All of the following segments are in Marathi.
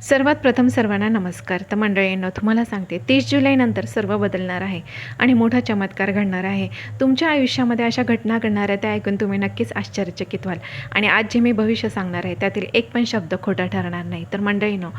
सर्वात प्रथम सर्वांना नमस्कार. तर मंडळींनो, तुम्हाला सांगते 30 जुलैनंतर सर्व बदलणार आहे आणि मोठा चमत्कार घडणार आहे. तुमच्या आयुष्यामध्ये अशा घटना घडणार आहेत, त्या ऐकून तुम्ही नक्कीच आश्चर्यचकित व्हाल. आणि आज जे मी भविष्य सांगणार आहे त्यातील एक पण शब्द खोटा ठरणार नाही. तर मंडळींनो,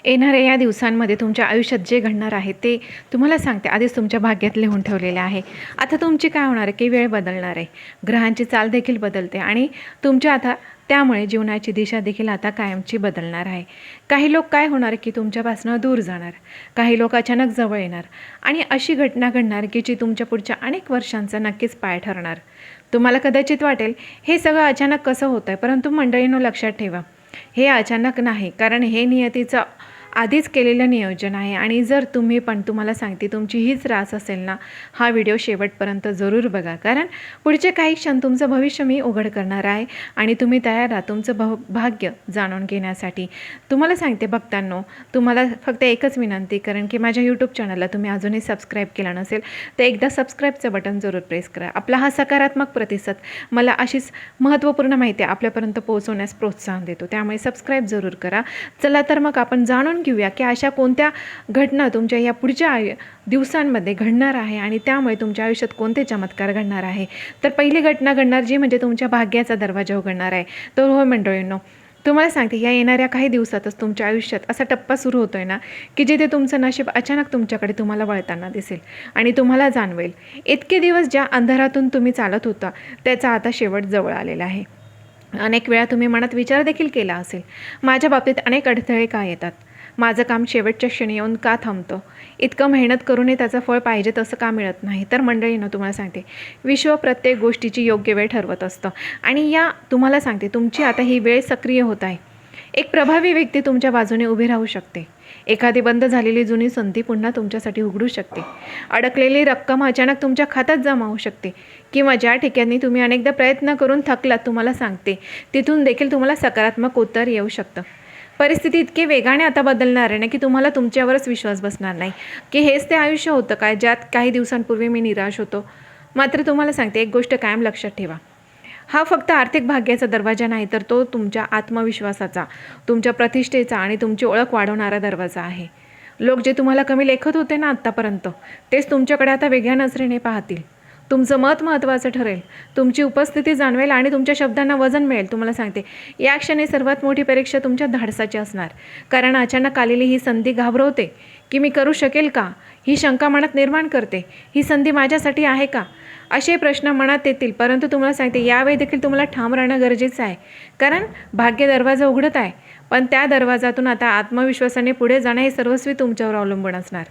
येणाऱ्या या दिवसांमध्ये तुमच्या आयुष्यात जे घडणार आहे ते तुम्हाला सांगते आधीच तुमच्या भाग्यात लिहून ठेवलेले आहे. आता तुमची काय होणार आहे की वेळ बदलणार आहे, ग्रहांची चाल देखील बदलते आणि तुमच्या आता त्यामुळे जीवनाची दिशा देखील आता कायमची बदलणार आहे. काही लोक काय होणार की तुमच्यापासून दूर जाणार, काही लोक अचानक जवळ येणार आणि अशी घटना घडणार की जी तुमच्या पुढच्या अनेक वर्षांचा नक्कीच पाय ठरणार. तुम्हाला कदाचित वाटेल हे सगळं अचानक कसं होतं आहे, परंतु मंडळींनो लक्षात ठेवा, हे अचानक नाही, कारण हे नियतीचं आधीच केलेलं नियोजन आहे. आणि जर तुम्ही पण तुम्हाला सांगते तुमची हीच रास असेल ना, हा व्हिडिओ शेवटपर्यंत जरूर बघा, कारण पुढचे काही क्षण तुमचं भविष्य मी उघड करणार आहे आणि तुम्ही तयार आहात तुमचं भाग्य जाणून घेण्यासाठी. तुम्हाला सांगते बघतांनो, तुम्हाला फक्त एकच विनंती, कारण की माझ्या यूट्यूब चॅनलला तुम्ही अजूनही सबस्क्राईब केला नसेल तर एकदा सबस्क्राईबचं बटन जरूर प्रेस करा. आपला हा सकारात्मक प्रतिसाद मला अशीच महत्त्वपूर्ण माहिती आपल्यापर्यंत पोहोचवण्यास प्रोत्साहन देतो, त्यामुळे सबस्क्राईब जरूर करा. चला तर मग आपण जाणून घेऊया की अशा कोणत्या घटना तुमच्या या पुढच्या दिवसांमध्ये घडणार आहे आणि त्यामुळे तुमच्या आयुष्यात कोणते चमत्कार घडणार आहे. तर पहिली घटना घडणार जी म्हणजे तुमच्या भाग्याचा दरवाजा उघडणार आहे. तर हो मंडळींनो, तुम्हाला सांगते या येणाऱ्या काही दिवसातच तुमच्या आयुष्यात असा टप्पा सुरू होतोय ना की जिथे तुमचं नशीब अचानक तुमच्याकडे तुम्हाला वळताना दिसेल आणि तुम्हाला जाणवेल इतके दिवस ज्या अंधारातून तुम्ही चालत होता त्याचा आता शेवट जवळ आलेला आहे. अनेक वेळा तुम्ही मनात विचार देखील केला असेल, माझ्या बाबतीत अनेक अडथळे का येतात, माझं काम शेवटच्या क्षणी येऊन का थांबतं, इतकं मेहनत करूनही त्याचं फळ पाहिजे तसं का मिळत नाही. तर मंडळींनो, तुम्हाला सांगते विश्व प्रत्येक गोष्टीची योग्य वेळ ठरवत असतं आणि या तुम्हाला सांगते तुमची आता ही वेळ सक्रिय होत आहे. एक प्रभावी व्यक्ती तुमच्या बाजूने उभी राहू शकते, एखादी बंद झालेली जुनी संधी पुन्हा तुमच्यासाठी उघडू शकते, अडकलेली रक्कम अचानक तुमच्या खात्यात जमा होऊ शकते किंवा ज्या ठिकाणी तुम्ही अनेकदा प्रयत्न करून थकलात, तुम्हाला सांगते तिथून देखील तुम्हाला सकारात्मक उत्तर येऊ शकतं. परिस्थिती इतके वेगाने आता बदलणार आहे ना की तुम्हाला तुमच्यावरच विश्वास बसणार नाही की हेच ते आयुष्य होतं काय ज्यात काही दिवसांपूर्वी मी निराश होतो. मात्र तुम्हाला सांगते एक गोष्ट कायम लक्षात ठेवा, हा फक्त आर्थिक भाग्याचा दरवाजा नाही, तर तो तुमच्या आत्मविश्वासाचा, तुमच्या प्रतिष्ठेचा आणि तुमची ओळख वाढवणारा दरवाजा आहे. लोक जे तुम्हाला कमी लेखत होते ना आत्तापर्यंत, तेच तुमच्याकडे आता वेगळ्या नजरेने पाहतील. तुमचं मत महत्त्वाचं ठरेल, तुमची उपस्थिती जाणवेल आणि तुमच्या शब्दांना वजन मिळेल. तुम्हाला सांगते या क्षणी सर्वात मोठी परीक्षा तुमच्या धाडसाची असणार, कारण अचानक आलेली ही संधी घाबरवते की मी करू शकेल का, ही शंका मनात निर्माण करते, ही संधी माझ्यासाठी आहे का, असे प्रश्न मनात येतील. परंतु तुम्हाला सांगते यावेळी देखील तुम्हाला ठाम राहणं गरजेचं आहे, कारण भाग्य दरवाजा उघडत आहे, पण त्या दरवाजातून आता आत्मविश्वासाने पुढे जाणं हे सर्वस्वी तुमच्यावर अवलंबून असणार.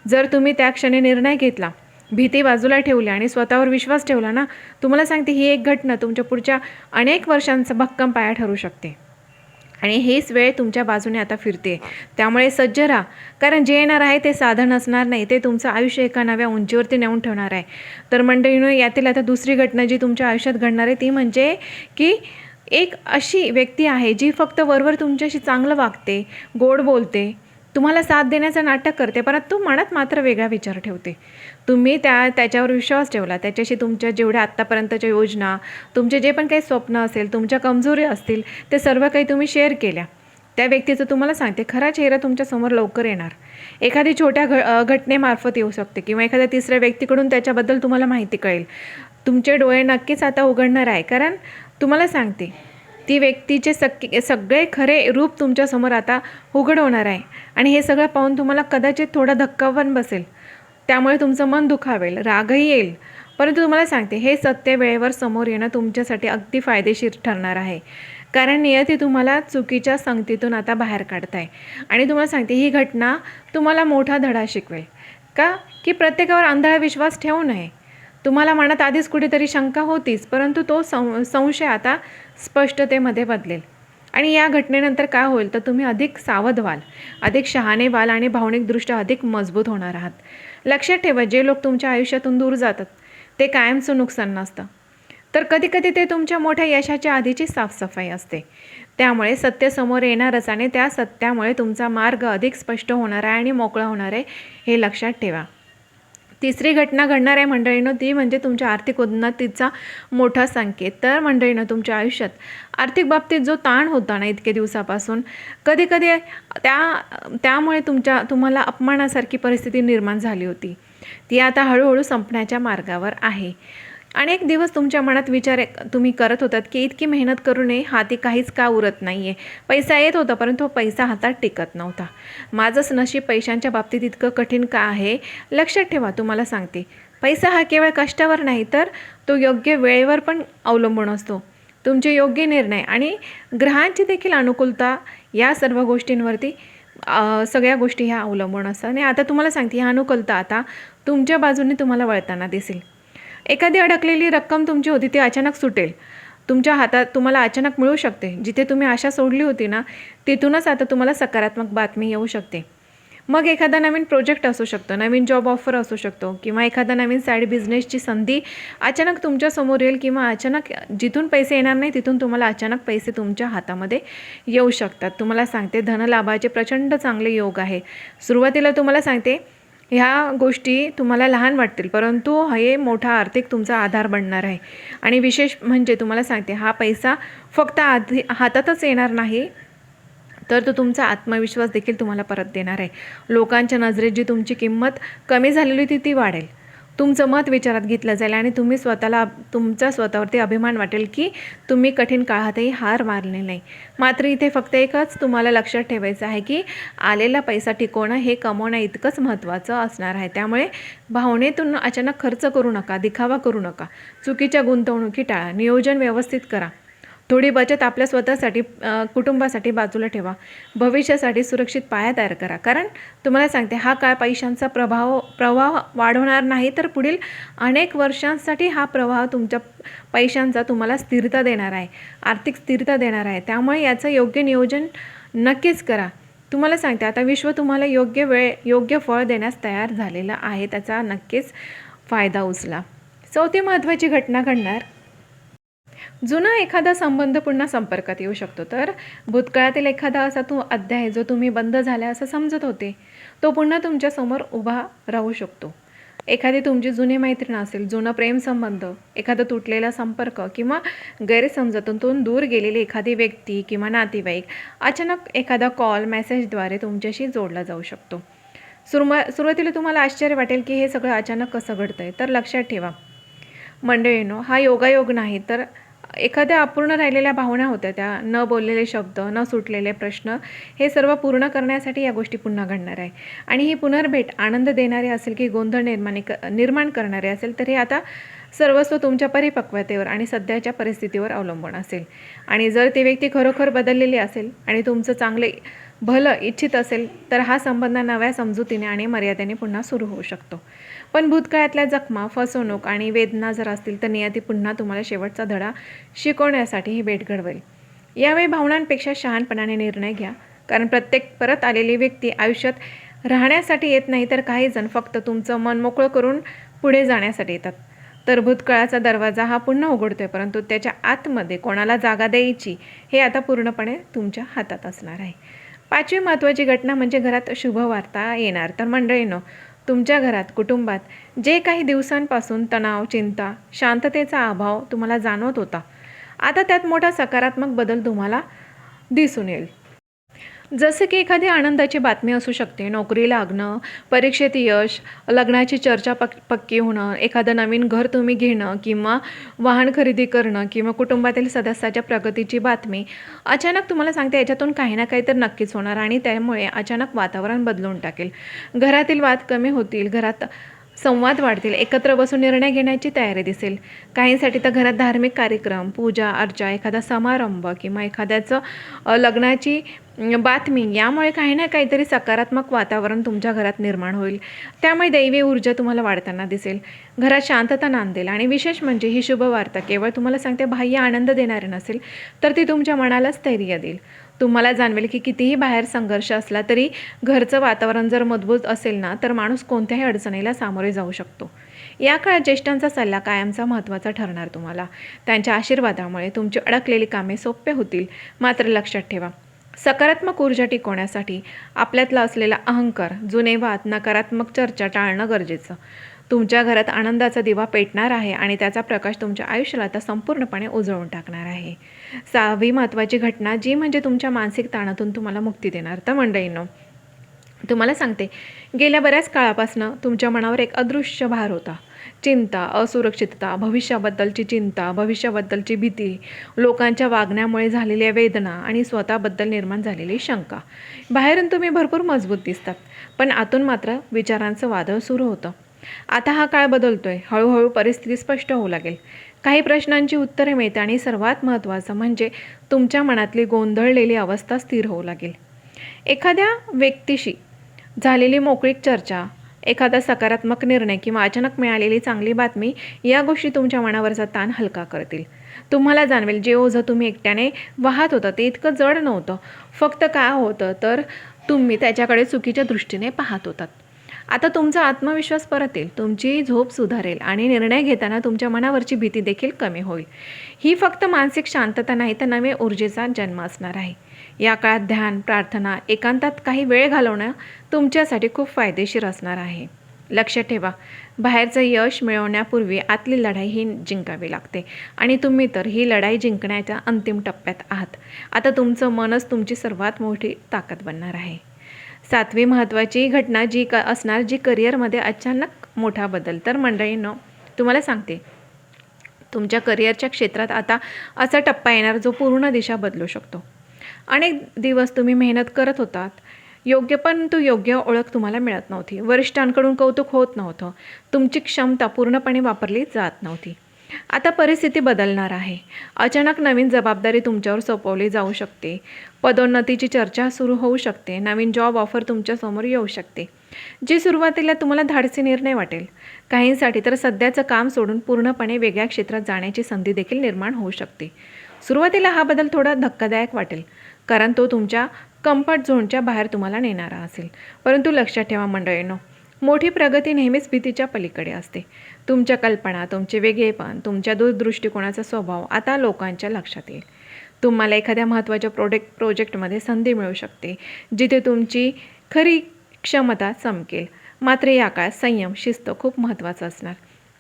जर तुम्ही त्या क्षणी निर्णय घेतला, भीती बाजूला ठेवली आणि स्वतःवर विश्वास ठेवला ना, तुम्हाला सांगते ही एक घटना तुमच्या पुढच्या अनेक वर्षांचा भक्कम पाया ठरू शकते आणि हीच वेळ तुमच्या बाजूने आता फिरते. त्यामुळे सज्ज राहा, कारण जे येणार आहे ते साधन असणार नाही, ते तुमचं आयुष्य एका नव्या उंचीवरती नेऊन ठेवणार आहे. तर मंडळींनो, यातील आता दुसरी घटना जी तुमच्या आयुष्यात घडणार आहे ती म्हणजे की एक अशी व्यक्ती आहे जी फक्त वरवर तुमच्याशी चांगलं वागते, गोड बोलते, तुम्हाला साथ देण्याचं नाटक करते, परंतु मनात मात्र वेगळा विचार ठेवते. तुम्ही त्याच्यावर विश्वास ठेवला, त्याच्याशी तुमच्या जेवढ्या आत्तापर्यंतच्या योजना, तुमचे जे पण काही स्वप्न असेल, तुमच्या कमजोरी असतील, ते सर्व काही तुम्ही शेअर केल्या. त्या व्यक्तीचं तुम्हाला सांगते खरा चेहरा तुमच्यासमोर लवकर येणार. एखादी छोट्या घटनेमार्फत येऊ शकते किंवा एखाद्या तिसऱ्या व्यक्तीकडून त्याच्याबद्दल तुम्हाला माहिती कळेल. तुमचे डोळे नक्कीच आता उघडणार आहे, कारण तुम्हाला सांगते ती व्यक्तीचे सगळे खरे रूप तुमच्यासमोर आता उघड होणार आहे आणि हे सगळं पाहून तुम्हाला कदाचित थोडा धक्का पण बसेल, त्यामुळे तुमचं मन दुखावेल, रागही येईल. परंतु तुम्हाला सांगते हे सत्य वेळेवर समोर येणं तुमच्यासाठी अगदी फायदेशीर ठरणार आहे, कारण नियती तुम्हाला चुकीच्या संगतीतून आता बाहेर काढत आहे. आणि तुम्हाला सांगते ही घटना तुम्हाला मोठा धडा शिकवेल का की प्रत्येकावर आंधळा विश्वास ठेवू नये. तुम्हाला मनात आधीच कुठेतरी शंका होतीच, परंतु तो संशय आता स्पष्टतेमध्ये बदलेल. आणि या घटनेनंतर काय होईल तर तुम्ही अधिक सावध व्हाल, अधिक शहाणे व्हाल आणि भावनिकदृष्ट्या अधिक मजबूत होणार आहात. लक्षात ठेवा, जे लोक तुमच्या आयुष्यातून दूर जातात ते कायमचं नुकसान नसतं, तर कधीकधी ते तुमच्या मोठ्या यशाच्या आधीची साफसफाई असते. त्यामुळे सत्य समोर येणारच आणि त्या सत्यामुळे तुमचा मार्ग अधिक स्पष्ट होणार आहे आणि मोकळा होणार आहे, हे लक्षात ठेवा. तिसरी घटना घडणार आहे मंडळींनो, ती म्हणजे तुमच्या आर्थिक उन्नतीचा मोठा संकेत. तर मंडळींनो, तुमच्या आयुष्यात आर्थिक बाबतीत जो ताण होता ना इतके दिवसापासून, कधी-कधी त्यामुळे तुम्हाला अपमानासारखी परिस्थिती निर्माण झाली होती. ती आता हळूहळू संपण्याच्या मार्गावर आहे. अनेक दिवस तुमच्या मनात विचार तुम्ही करत होतात की इतकी मेहनत करूनही हाती काहीच का उरत नाही आहे. पैसा येत होता परंतु पैसा हातात टिकत नव्हता. माझंच नशीब पैशांच्या बाबतीत इतकं कठीण का आहे. लक्षात ठेवा, तुम्हाला सांगते, पैसा हा केवळ कष्टावर नाही तर तो योग्य वेळेवर पण अवलंबून असतो. तुमचे योग्य निर्णय आणि ग्रहांची देखील अनुकूलता, या सर्व गोष्टींवरती सगळ्या गोष्टी ह्या अवलंबून असतात. आणि आता तुम्हाला सांगते, ह्या अनुकूलता आता तुमच्या बाजूने तुम्हाला वळताना दिसेल. एखादी अडकलेली रक्कम तुमची होती ती अचानक सुटेल, तुमच्या हातात तुम्हाला अचानक मिळू शकते. जिथे तुम्ही आशा सोडली होती ना, तिथूनच आता तुम्हाला सकारात्मक बातमी येऊ शकते. मग एखादा नवीन प्रोजेक्ट असू शकतो, नवीन जॉब ऑफर असू शकतो किंवा एखादा नवीन साईड बिझनेसची संधी अचानक तुमच्यासमोर येईल किंवा अचानक जिथून पैसे येणार नाही तिथून तुम्हाला अचानक पैसे तुमच्या हातामध्ये येऊ शकतात. तुम्हाला सांगते, धनलाभाचे प्रचंड चांगले योग आहे. सुरुवातीला तुम्हाला सांगते, ह्या गोष्टी तुम्हाला लहान वाटतील परंतु हे मोठा आर्थिक तुमचा आधार बनणार आहे. आणि विशेष म्हणजे तुम्हाला सांगते, हा पैसा फक्त हातातच येणार नाही तर तो तुमचा आत्मविश्वास देखील तुम्हाला परत देणार आहे. लोकांच्या नजरेत जी तुमची किंमत कमी झालेली होती ती वाढेल. तुमचं मत विचारात घेतलं जाईल आणि तुमचा स्वतःवरती अभिमान वाटेल की तुम्ही कठीण काळातही हार मानली नाही. मात्र इथे फक्त एकच तुम्हाला लक्षात ठेवायचं आहे की आलेला पैसा टिकवणं हे कमवणं इतकंच महत्त्वाचं असणार आहे. त्यामुळे भावनेतून अचानक खर्च करू नका, दिखावा करू नका, चुकीच्या गुंतवणुकी टाळा, नियोजन व्यवस्थित करा. थोडी बचत आपल्या स्वतःसाठी, कुटुंबासाठी बाजूला ठेवा. भविष्यासाठी सुरक्षित पाया तयार करा. कारण तुम्हाला सांगते, हा काळ पैशांचा प्रवाह वाढवणार नाही तर पुढील अनेक वर्षांसाठी हा प्रवाह तुमच्या पैशांचा तुम्हाला स्थिरता देणार आहे, आर्थिक स्थिरता देणार आहे. त्यामुळे याचं योग्य नियोजन नक्कीच करा. तुम्हाला सांगते, आता विश्व तुम्हाला योग्य वेळ योग्य फळ देण्यास तयार झालेलं आहे. त्याचा नक्कीच फायदा उचला. चौथी महत्त्वाची घटना घडणार, जुना एखादा संबंध पुन्हा संपर्कात येऊ शकतो. तर भूतकाळातील एखादा असा अध्याय जो तुम्ही बंद झाला असं समजत होते, तो पुन्हा तुमच्यासमोर उभा राहू शकतो. एखादी तुमची जुनी मैत्रीण असेल, जुनं प्रेमसंबंध, एखादा तुटलेला संपर्क किंवा गैरसमजातून दूर गेलेली एखादी व्यक्ती किंवा नातेवाईक अचानक एखादा कॉल, मेसेजद्वारे तुमच्याशी जोडला जाऊ शकतो. सुरुवातीला तुम्हाला आश्चर्य वाटेल की हे सगळं अचानक कसं घडतं आहे. तर लक्षात ठेवा मंडळींनो, हा योगायोग नाही तर एखाद्या अपूर्ण राहिलेल्या भावना होत्या, त्या न बोललेले शब्द, न सुटलेले प्रश्न, हे सर्व पूर्ण करण्यासाठी या गोष्टी पुन्हा घडणार आहे. आणि ही पुनर्भेट आनंद देणारी असेल की गोंधळ निर्माण करणारे असेल तर हे आता सर्वस्व तुमच्या परिपक्वतेवर आणि सध्याच्या परिस्थितीवर अवलंबून असेल. आणि जर ती व्यक्ती खरोखर बदललेली असेल आणि तुमचं चांगले भलं इच्छित असेल तर हा संबंध नव्या समजुतीने आणि मर्यादेने पुन्हा सुरू होऊ शकतो. पण भूतकाळातल्या जखमा, फसवणूक आणि वेदना जर असतील तर नियती पुन्हा तुम्हाला शेवटचा धडा शिकवण्यासाठी ही भेट घडवेल. यावेळी भावनांपेक्षा शहाणपणाने निर्णय घ्या. कारण प्रत्येक परत आलेली व्यक्ती आयुष्यात राहण्यासाठी येत नाही तर काही जण फक्त तुमचं मन मोकळं करून पुढे जाण्यासाठी येतात. तर भूतकाळाचा दरवाजा हा पुन्हा उघडतोय परंतु त्याच्या आतमध्ये कोणाला जागा द्यायची हे आता पूर्णपणे तुमच्या हातात असणार आहे. पाचवी महत्त्वाची घटना म्हणजे घरात शुभवार्ता येणार. तर मंडळींनो, तुमच्या घरात, कुटुंबात जे काही दिवसांपासून तणाव, चिंता, शांततेचा अभाव तुम्हाला जाणवत होता, आता त्यात मोठा सकारात्मक बदल तुम्हाला दिसून येईल. जसं की एखादी आनंदाची बातमी असू शकते, नोकरी लागणं, परीक्षेत यश, लग्नाची चर्चा पक्की होणं, एखादं नवीन घर तुम्ही घेणं किंवा वाहन खरेदी करणं किंवा कुटुंबातील सदस्याच्या प्रगतीची बातमी. अचानक तुम्हाला सांगते, याच्यातून काही ना काही तर नक्कीच होणार आणि त्यामुळे अचानक वातावरण बदलून टाकेल. घरातील वाद कमी होतील, घरात संवाद वाढतील, एकत्र बसून निर्णय घेण्याची तयारी दिसेल. काहींसाठी तर घरात धार्मिक कार्यक्रम, पूजा अर्चा, एखादा समारंभ किंवा एखाद्याचं लग्नाची बातमी, यामुळे काही ना काहीतरी सकारात्मक वातावरण तुमच्या घरात निर्माण होईल. त्यामुळे दैवी ऊर्जा तुम्हाला वाढताना दिसेल, घरात शांतता नांदेल. आणि विशेष म्हणजे ही शुभवार्ता केवळ तुम्हाला सांगते बाह्य आनंद देणारी नसेल तर ती तुमच्या मनाला स्थैर्य देईल. तुम्हाला जाणवेल की कितीही बाहेर संघर्ष असला तरी घरचं वातावरण जर मजबूत असेल ना तर माणूस कोणत्याही अडचणीला सामोरे जाऊ शकतो. या काळात ज्येष्ठांचा सल्ला कायमचा महत्त्वाचा ठरणार. तुम्हाला त्यांच्या आशीर्वादामुळे तुमची अडकलेली कामे सोपे होतील. मात्र लक्षात ठेवा, सकारात्मक ऊर्जा टिकवण्यासाठी आपल्यातला असलेला अहंकार, जुने वाद, नकारात्मक चर्चा टाळणं गरजेचं. तुमच्या घरात आनंदाचा दिवा पेटणार आहे आणि त्याचा प्रकाश तुमच्या आयुष्याला आता संपूर्णपणे उजळून टाकणार आहे. 6वी महत्त्वाची घटना जी म्हणजे तुमच्या मानसिक ताणातून तुम्हाला मुक्ती देणार. तर मंडळींनो, तुम्हाला सांगते, गेल्या बऱ्याच काळापासून तुमच्या मनावर एक अदृश्य भार होता. चिंता, असुरक्षितता, भविष्याबद्दलची चिंता, भविष्याबद्दलची भीती, लोकांच्या वागण्यामुळे झालेल्या वेदना आणि स्वतःबद्दल निर्माण झालेली शंका. बाहेरून तुम्ही भरपूर मजबूत दिसतात, पण आतून मात्र विचारांचं वादळ सुरू होतं. आता हा काळ बदलतोय. हळूहळू परिस्थिती स्पष्ट होऊ लागेल. काही प्रश्नांची उत्तरे मिळते आणि सर्वात महत्त्वाचं म्हणजे तुमच्या मनातली गोंधळलेली अवस्था स्थिर होऊ लागेल. एखाद्या व्यक्तीशी झालेली मोकळीक चर्चा, एखादा सकारात्मक निर्णय किंवा अचानक मिळालेली चांगली बातमी या गोष्टी तुमच्या मनावरचा ताण हलका करतील. तुम्हाला जाणवेल जे ओझं तुम्ही एकट्याने वाहत होतं ते इतकं जड नव्हतं. फक्त काय होतं तर तुम्ही त्याच्याकडे चुकीच्या दृष्टीने पाहत होतात. आता तुमचा आत्मविश्वास परत येईल, तुमची झोप सुधारेल आणि निर्णय घेताना तुमच्या मनावरची भीती देखील कमी होईल. ही फक्त मानसिक शांतता नाही तर नव्या ऊर्जेचा जन्म असणार आहे. या काळात ध्यान, प्रार्थना, एकांतात काही वेळ घालवणं तुमच्यासाठी खूप फायदेशीर असणार आहे. लक्षात ठेवा, बाहेरचं यश मिळवण्यापूर्वी आतली लढाई ही जिंकावी लागते आणि तुम्ही तर ही लढाई जिंकण्याच्या अंतिम टप्प्यात आहात. आता तुमचं मनच तुमची सर्वात मोठी ताकद बनणार आहे. 7वी महत्त्वाची घटना जी असणार, जी करिअरमध्ये अचानक मोठा बदल. तर मंडळींनो, तुम्हाला सांगते, तुमच्या करिअरच्या क्षेत्रात आता असा टप्पा येणार जो पूर्ण दिशा बदलू शकतो. अनेक दिवस तुम्ही मेहनत करत होतात, परंतु योग्य ओळख तुम्हाला मिळत नव्हती. वरिष्ठांकडून कौतुक होत नव्हतं. तुमची क्षमता पूर्णपणे वापरली जात नव्हती. आता परिस्थिती बदलणार आहे. अचानक नवीन जबाबदारी तुमच्यावर सोपवली जाऊ शकते. पदोन्नतीची चर्चा सुरू होऊ शकते. नवीन जॉब ऑफर तुमच्यासमोर येऊ शकते, जी सुरुवातीला तुम्हाला धाडसी निर्णय वाटेल. काहींसाठी तर सध्याचं काम सोडून पूर्णपणे वेगळ्या क्षेत्रात जाण्याची संधी देखील निर्माण होऊ शकते. सुरुवातीला हा बदल थोडा धक्कादायक वाटेल, कारण तो तुमच्या कम्फर्ट झोनच्या बाहेर तुम्हाला नेणारा असेल. परंतु लक्षात ठेवा मंडळींनो, मोठी प्रगती नेहमीच भीतीच्या पलीकडे असते. तुमच्या कल्पना, तुमचे वेगळेपण, तुमच्या दूरदृष्टिकोनाचा स्वभाव आता लोकांच्या लक्षात येईल. तुम्हाला एखाद्या महत्त्वाच्या प्रोजेक्टमध्ये संधी मिळू शकते, जिथे तुमची खरी क्षमता चमकेल. मात्र या काळात संयम, शिस्त खूप महत्त्वाचं असणार.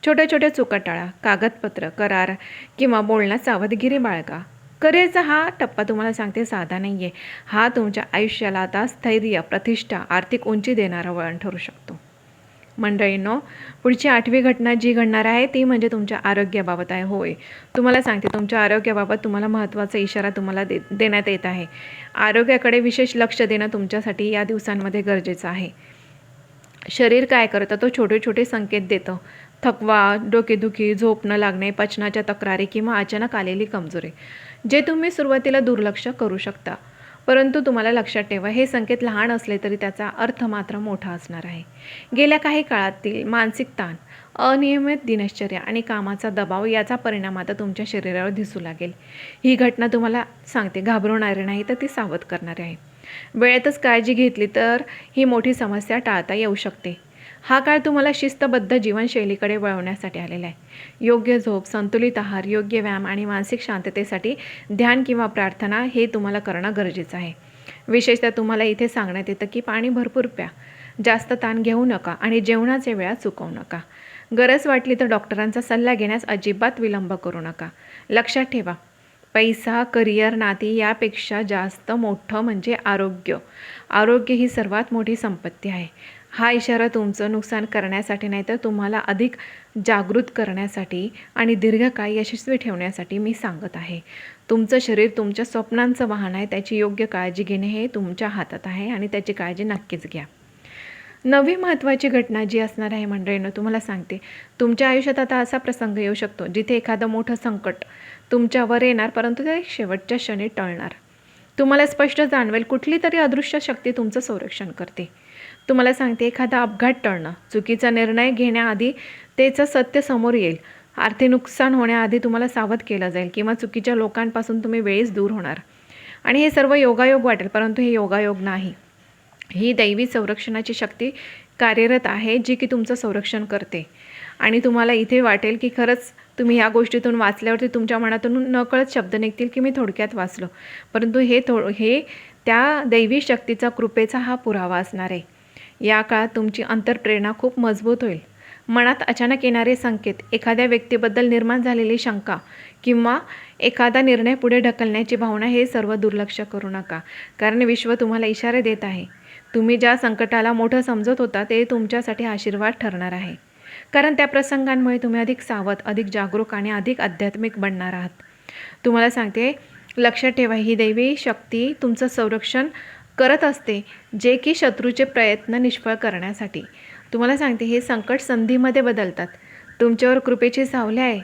छोट्या छोट्या चुका टाळा. कागदपत्र, करार किंवा बोलण्यात सावधगिरी बाळगा. करिअरचा हा टप्पा तुम्हाला सांगते साधा नाही आहे. हा तुमच्या आयुष्याला आता स्थैर्य, प्रतिष्ठा, आर्थिक उंची देणारा वळण ठरू शकतो. मंडळींनो, पुढची 8वी घटना जी घडणार आहे ती म्हणजे तुमच्या आरोग्याबाबत आहे. होय, तुम्हाला सांगते, तुमच्या आरोग्याबाबत तुम्हाला महत्त्वाचा इशारा तुम्हाला देण्यात येत आहे. आरोग्याकडे विशेष लक्ष देणं तुमच्यासाठी या दिवसांमध्ये गरजेचं आहे. शरीर काय करतं, तो छोटे छोटे संकेत देतं. थकवा, डोकेदुखी, झोप न लागणे, पचनाच्या तक्रारी किंवा अचानक आलेली कमजोरी, जे तुम्ही सुरुवातीला दुर्लक्ष करू शकता. परंतु तुम्हाला लक्षात ठेवा, हे संकेत लहान असले तरी त्याचा अर्थ मात्र मोठा असणार आहे. गेल्या काही काळातील मानसिक ताण, अनियमित दिनचर्या आणि कामाचा दबाव याचा परिणाम आता तुमच्या शरीरावर दिसू लागेल. ही घटना तुम्हाला सांगते घाबरवणारी नाही तर ती सावध करणारी आहे. वेळेतच काळजी घेतली तर ही मोठी समस्या टाळता येऊ शकते. हा काळ तुम्हाला शिस्तबद्ध जीवनशैलीकडे वळवण्यासाठी आलेला आहे. योग्य झोप, संतुलित आहार, योग्य व्यायाम आणि मानसिक शांततेसाठी ध्यान किंवा प्रार्थना हे तुम्हाला करणं गरजेचं आहे. विशेषतः तुम्हाला इथे सांगण्यात येतं की पाणी भरपूर प्या, जास्त ताण घेऊ नका आणि जेवणाच्या वेळा चुकवू नका. गरज वाटली तर डॉक्टरांचा सल्ला घेण्यास अजिबात विलंब करू नका. लक्षात ठेवा, पैसा, करिअर, नाती यापेक्षा जास्त मोठं म्हणजे आरोग्य. आरोग्य ही सर्वात मोठी संपत्ती आहे. हा इशारा तुमचं नुकसान करण्यासाठी नाही तर तुम्हाला अधिक जागृत करण्यासाठी आणि दीर्घकाळ यशस्वी ठेवण्यासाठी मी सांगत आहे. तुमचं शरीर तुमच्या स्वप्नांचं वाहन आहे. त्याची योग्य काळजी घेणे हे तुमच्या हातात आहे आणि त्याची काळजी नक्कीच घ्या. 9वी महत्त्वाची घटना जी असणार आहे मंडळींनो, तुम्हाला सांगते, तुमच्या आयुष्यात आता असा प्रसंग येऊ शकतो जिथे एखादं मोठं संकट तुमच्यावर येणार, परंतु ते शेवटच्या क्षणी टळणार. तुम्हाला स्पष्ट जाणवेल कुठली तरी अदृश्य शक्ती तुमचं संरक्षण करते. तुम्हाला सांगते, एखादा अपघात टळणं, चुकीचा निर्णय घेण्याआधी त्याचं सत्य समोर येईल. आर्थिक नुकसान होण्याआधी तुम्हाला सावध केलं जाईल किंवा चुकीच्या लोकांपासून तुम्ही वेळीच दूर होणार. आणि हे सर्व योगायोग वाटेल, परंतु हे योगायोग नाही. ही दैवी संरक्षणाची शक्ती कार्यरत आहे, जी की तुमचं संरक्षण करते. आणि तुम्हाला इथे वाटेल की खरंच तुम्ही ह्या गोष्टीतून वाचल्यावरती तुमच्या मनातून नकळत शब्द निघतील की मी थोडक्यात वाचलं, परंतु हे त्या दैवी शक्तीचा, कृपेचा हा पुरावा असणार आहे. या काळात तुमची अंतरप्रेरणा खूप मजबूत होईल. मनात अचानक येणारे संकेत, एखाद्या व्यक्तीबद्दल निर्माण झालेली शंका किंवा एखादा निर्णय पुढे ढकलण्याची भावना, हे सर्व दुर्लक्ष करू नका. कारण विश्व तुम्हाला इशारे देत आहे. तुम्ही ज्या संकटाला मोठं समजत होता ते तुमच्यासाठी आशीर्वाद ठरणार आहे. कारण त्या प्रसंगांमुळे तुम्ही अधिक सावध, अधिक जागरूक आणि अधिक आध्यात्मिक बनणार आहात. तुम्हाला सांगते, लक्षात ठेवा, ही दैवी शक्ती तुमचं संरक्षण करत असते, जे की शत्रूचे प्रयत्न निष्फळ करण्यासाठी. तुम्हाला सांगते, हे संकट संधीमध्ये बदलतात. तुमच्यावर कृपेची सावली आहे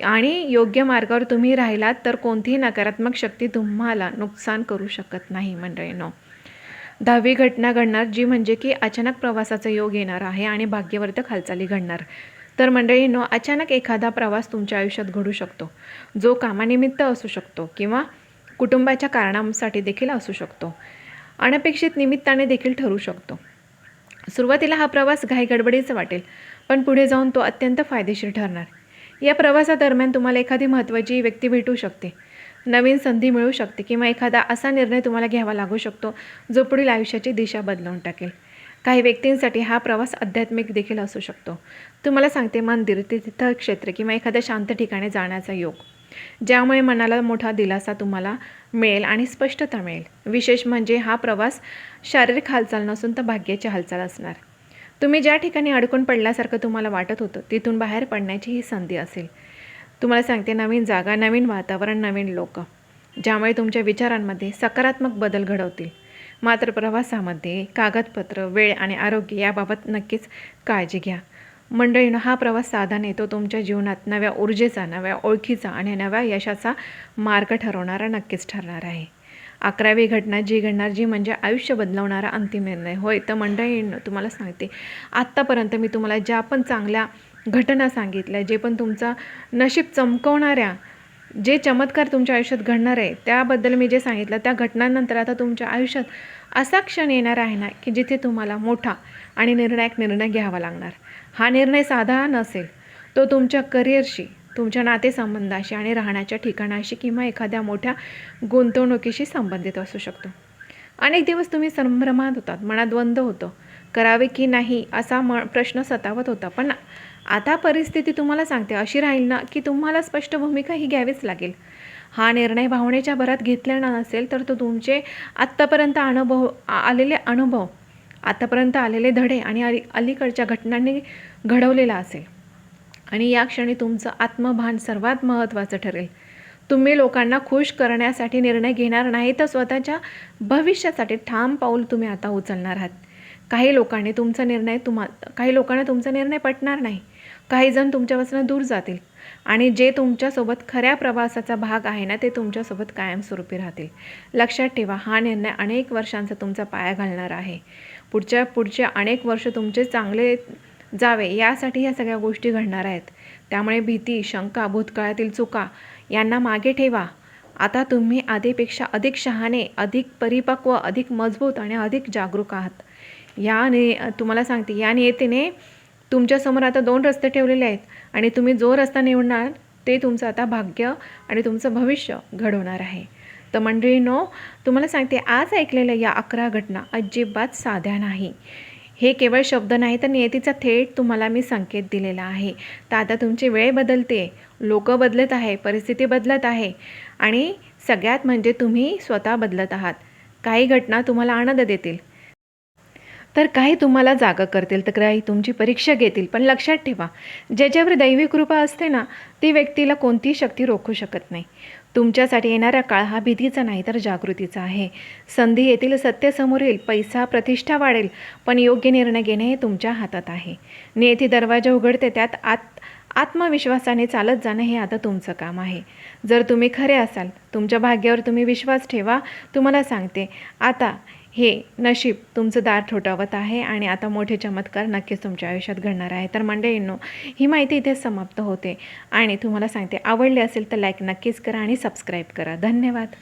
आणि योग्य मार्गावर तुम्ही राहिलात तर कोणतीही नकारात्मक शक्ती तुम्हाला नुकसान करू शकत नाही. मंडळींनो, 10वी घटना घडणार, जी म्हणजे की अचानक प्रवासाचा योग येणार आहे आणि भाग्यवर्धक हालचाली घडणार. तर मंडळींनो, अचानक एखादा प्रवास तुमच्या आयुष्यात घडू शकतो, जो कामानिमित्त असू शकतो किंवा कुटुंबाच्या कारणांसाठी देखील असू शकतो. अनपेक्षित निमित्ताने देखील ठरू शकतो. सुरुवातीला हा प्रवास घाईगडबडीचा वाटेल, पण पुढे जाऊन तो अत्यंत फायदेशीर ठरणार. या प्रवासादरम्यान तुम्हाला एखादी महत्त्वाची व्यक्ती भेटू शकते, नवीन संधी मिळू शकते किंवा एखादा असा निर्णय तुम्हाला घ्यावा लागू शकतो, जो पुढील आयुष्याची दिशा बदलवून टाकेल. काही व्यक्तींसाठी हा प्रवास आध्यात्मिक देखील असू शकतो. तुम्हाला सांगते, मंदिर, तीर्थक्षेत्र किंवा एखाद्या शांत ठिकाणी जाण्याचा योग, ज्यामुळे मनाला मोठा दिलासा तुम्हाला मिळेल आणि स्पष्टता मिळेल. विशेष म्हणजे हा प्रवास शारीरिक हालचाल नसून तर भाग्याची हालचाल असणार. तुम्ही ज्या ठिकाणी अडकून पडल्यासारखं तुम्हाला वाटत होतं, तिथून बाहेर पडण्याची ही संधी असेल. तुम्हाला सांगते, नवीन जागा, नवीन वातावरण, नवीन लोक, ज्यामुळे तुमच्या विचारांमध्ये सकारात्मक बदल घडवतील. मात्र प्रवासामध्ये कागदपत्र, वेळ आणि आरोग्य याबाबत नक्कीच काळजी घ्या. मंडळींनो, हा प्रवास साधा नाही, तो तुमच्या जीवनात नव्या ऊर्जेचा, नव्या ओळखीचा आणि नव्या यशाचा मार्ग ठरवणारा नक्कीच ठरणार आहे. 11वी घटना जी घडणार, जी म्हणजे आयुष्य बदलवणारा अंतिम निर्णय. होय, तर मंडळींनो, तुम्हाला सांगते, आत्तापर्यंत मी तुम्हाला ज्या पण चांगल्या घटना सांगितल्या, जे पण तुमचं नशीब चमकवणाऱ्या, जे चमत्कार तुमच्या आयुष्यात घडणार आहे, त्याबद्दल मी जे सांगितलं, त्या घटनांनंतर आता तुमच्या आयुष्यात असा क्षण येणार आहे ना, की जिथे तुम्हाला मोठा आणि निर्णायक निर्णय घ्यावा लागणार. हा निर्णय साधा नसेल, तो तुमच्या करिअरशी, तुमच्या नातेसंबंधाशी आणि राहण्याच्या ठिकाणाशी किंवा एखाद्या मोठ्या गुंतवणुकीशी संबंधित असू शकतो. अनेक दिवस तुम्ही संभ्रमात होतात, मनात द्वंद्व होतं, करावे की नाही असा प्रश्न सतावत होता. पण आता परिस्थिती तुम्हाला सांगते अशी राहील ना, की तुम्हाला स्पष्ट भूमिका ही घ्यावीच लागेल. हा निर्णय भावनेच्या भरात घेतला नसेल तर तो तुमचे आत्तापर्यंत अनुभव, आतापर्यंत आलेले धडे आणि अलीकडच्या घटनांनी घडवलेला असेल. आणि या क्षणी तुमचं आत्मभान सर्वात महत्त्वाचं ठरेल. तुम्ही लोकांना खुश करण्यासाठी निर्णय घेणार नाही, तर स्वतःच्या भविष्यासाठी ठाम पाऊल तुम्ही आता उचलणार आहात. काही लोकांना तुमचा निर्णय पटणार नाही. काही जण तुमच्यापासून दूर जातील आणि जे तुमच्यासोबत खऱ्या प्रवासाचा भाग आहे ना, ते तुमच्यासोबत कायमस्वरूपी राहतील. लक्षात ठेवा, हा निर्णय अनेक वर्षांचा तुमचा पाया घालणार आहे. पुढच्या अनेक वर्ष तुमचे चांगले जावे यासाठी या सगळ्या गोष्टी घडणार आहेत. त्यामुळे भीती, शंका, भूतकाळातील चुका यांना मागे ठेवा. आता तुम्ही आधीपेक्षा अधिक शहाणे, अधिक परिपक्व, अधिक मजबूत आणि अधिक जागरूक आहात. तुम्हाला सांगते, या नियतीने तुमच्यासमोर आता 2 रस्ते ठेवलेले आहेत आणि तुम्ही जो रस्ता निवडणार ते तुमचं आता भाग्य आणि तुमचं भविष्य घडवणार आहे. तर मंडळींनो, तुम्हाला सांगते, आज ऐकलेल्या या 11 घटना अजिबात साध्या नाही. हे केवळ शब्द नाही, तर नियतीचा थेट तुम्हाला मी संकेत दिलेला आहे. तर आता तुमची वेळ बदलते, लोक बदलत आहे, परिस्थिती बदलत आहे आणि सगळ्यात म्हणजे तुम्ही स्वतः बदलत आहात. काही घटना तुम्हाला आनंद देतील, तर काही तुम्हाला जागा करतील, तर काही तुमची परीक्षा घेतील. पण लक्षात ठेवा, ज्याच्यावर दैवी कृपा असते ना, ती व्यक्तीला कोणतीही शक्ती रोखू शकत नाही. तुमच्यासाठी येणारा काळ हा भीतीचा नाही तर जागृतीचा आहे. संधी येतील, सत्य समोर येईल, पैसा, प्रतिष्ठा वाढेल, पण योग्य निर्णय घेणे हे तुमच्या हातात आहे. नियती दरवाजा उघडते, त्यात आत्मविश्वासाने चालत जाणं हे आता तुमचं काम आहे. जर तुम्ही खरे असाल, तुमच्या भाग्यावर तुम्ही विश्वास ठेवा. तुम्हाला सांगते, आता हे नशीब तुमचं दार ठोठावत आहे आणि आता मोठे चमत्कार नक्कीच तुमच्या आयुष्यात घडणार आहे. तर मंडळींनो, ही माहिती इथेच समाप्त होते आणि तुम्हाला सांगते, आवडली असेल तर लाईक नक्कीच करा आणि सबस्क्राईब करा. धन्यवाद.